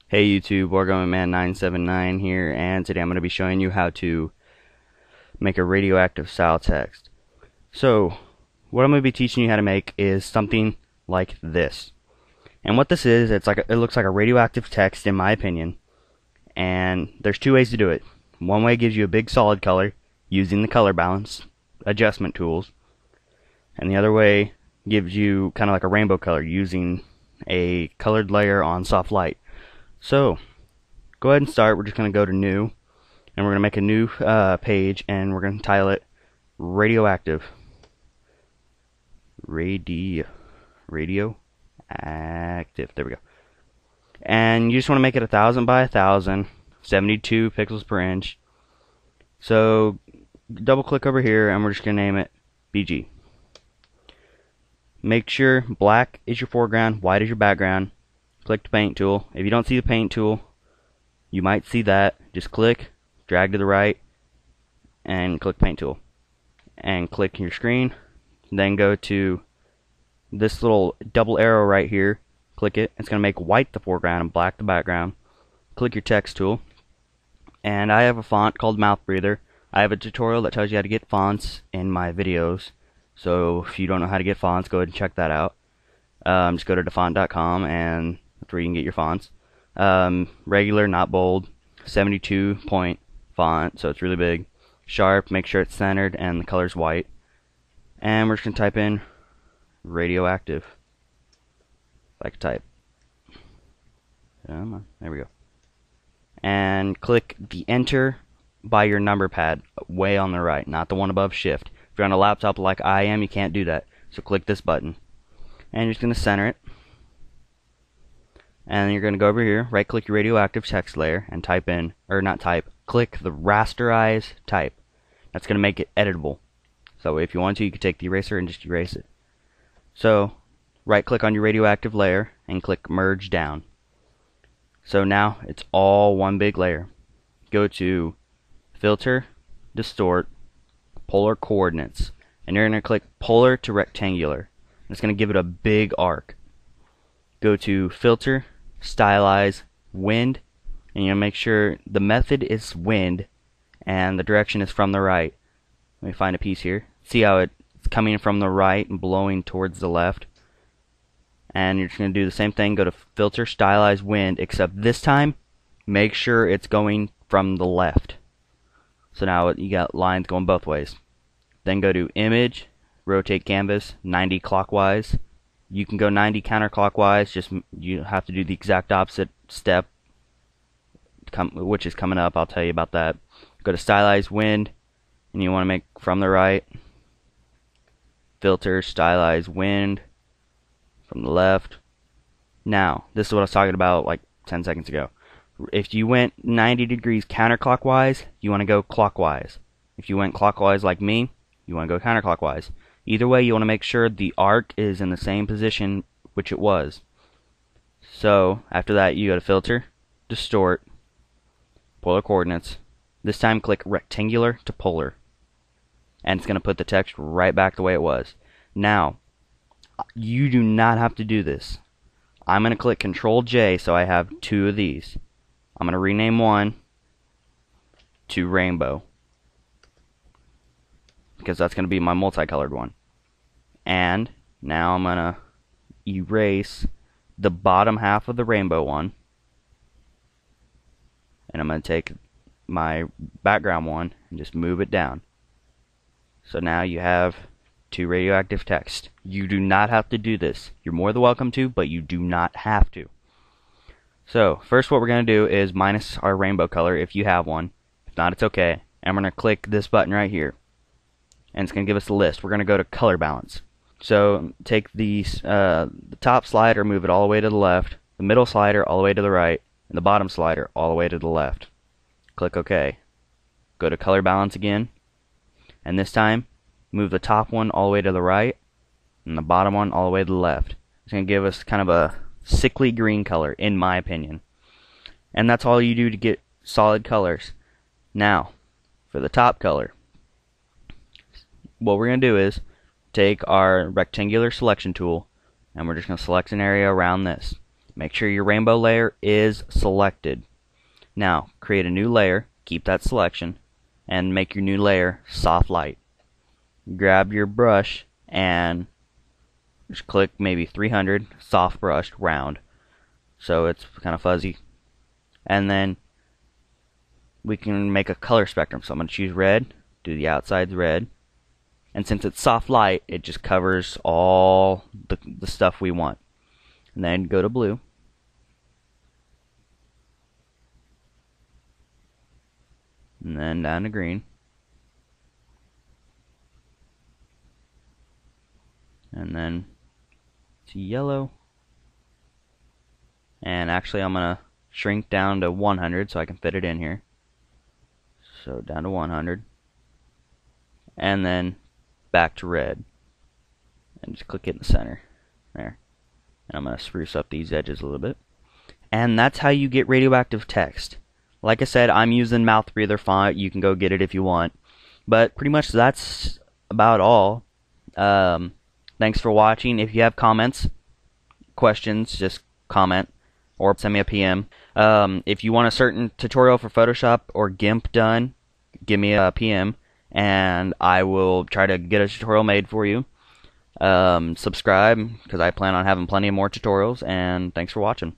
Hey YouTube, WarGamingMan979 here, and today I'm going to be showing you how to make a radioactive style text. So, what I'm going to be teaching you how to make is something like this. And what this is, it looks like a radioactive text in my opinion, and there's two ways to do it. One way gives you a big solid color using the color balance adjustment tools, and the other way gives you kind of like a rainbow color using a colored layer on soft light. So, go ahead and start. We're just going to go to new, and we're going to make a new page, and we're going to title it radioactive. Radioactive. There we go. And you just want to make it 1000 by 1000, 72 pixels per inch. So, double click over here, and we're just going to name it BG. Make sure black is your foreground, white is your background. Click the paint tool. If you don't see the paint tool, you might see that. Just click, drag to the right, and click paint tool. And click your screen. Then go to this little double arrow right here. Click it. It's going to make white the foreground and black the background. Click your text tool. And I have a font called Mouth Breather. I have a tutorial that tells you how to get fonts in my videos. So if you don't know how to get fonts, go ahead and check that out. Just go to defont.com and that's where you can get your fonts. Regular, not bold, 72 point font, so it's really big. Sharp, make sure it's centered and the color's white. And we're just going to type in radioactive. If I could type. Come on, there we go. And click the enter by your number pad way on the right, not the one above shift. If you're on a laptop like I am, you can't do that. So click this button. And you're just going to center it. And then you're going to go over here, right click your radioactive text layer and type in, or not type, click the rasterize type. That's going to make it editable. So if you want to, you could take the eraser and just erase it. So right click on your radioactive layer and click merge down. So now it's all one big layer. Go to filter, distort, polar coordinates, and you're going to click polar to rectangular. It's going to give it a big arc. Go to filter, stylize, wind, and you'll make sure the method is wind and the direction is from the right. Let me find a piece here. See how it's coming from the right and blowing towards the left. And you're just going to do the same thing. Go to filter, stylize, wind, except this time make sure it's going from the left. So now you got lines going both ways. Then go to image, rotate canvas 90 clockwise. You can go 90 counterclockwise, just you have to do the exact opposite step, which is coming up. I'll tell you about that. Go to stylize wind, and you want to make from the right. Filter, stylize wind from the left. Now, this is what I was talking about like 10 seconds ago. If you went 90 degrees counterclockwise, you want to go clockwise. If you went clockwise like me, you want to go counterclockwise. Either way, you want to make sure the arc is in the same position which it was. So, after that, you go to filter, distort, polar coordinates. This time, click rectangular to polar. And it's going to put the text right back the way it was. Now, you do not have to do this. I'm going to click Control J so I have two of these. I'm going to rename one to rainbow, because that's going to be my multicolored one. And now I'm going to erase the bottom half of the rainbow one, and I'm going to take my background one and just move it down. So now you have two radioactive text. You do not have to do this. You're more than welcome to, but you do not have to. So first what we're going to do is minus our rainbow color if you have one. If not, it's okay. And we're going to click this button right here. And it's going to give us a list. We're going to go to color balance. So take the top slider, move it all the way to the left, the middle slider all the way to the right, and the bottom slider all the way to the left. Click OK. Go to color balance again, and this time move the top one all the way to the right and the bottom one all the way to the left. It's going to give us kind of a sickly green color, in my opinion. And that's all you do to get solid colors. Now, for the top color, what we're going to do is take our rectangular selection tool and we're just going to select an area around this. Make sure your rainbow layer is selected. Now, create a new layer, keep that selection, and make your new layer soft light. Grab your brush and just click maybe 300, soft brushed, round, so it's kind of fuzzy. And then we can make a color spectrum. So I'm going to choose red, do the outsides red, and since it's soft light, it just covers all the stuff we want. And then go to blue. And then down to green. And then to yellow. And actually I'm going to shrink down to 100 so I can fit it in here. So down to 100. And then back to red. And just click it in the center. There. And I'm going to spruce up these edges a little bit. And that's how you get radioactive text. Like I said, I'm using mouth breather font. You can go get it if you want. But pretty much that's about all. Thanks for watching. If you have comments, questions, just comment or send me a PM. If you want a certain tutorial for Photoshop or GIMP done, give me a PM and I will try to get a tutorial made for you. Subscribe because I plan on having plenty of more tutorials, and thanks for watching.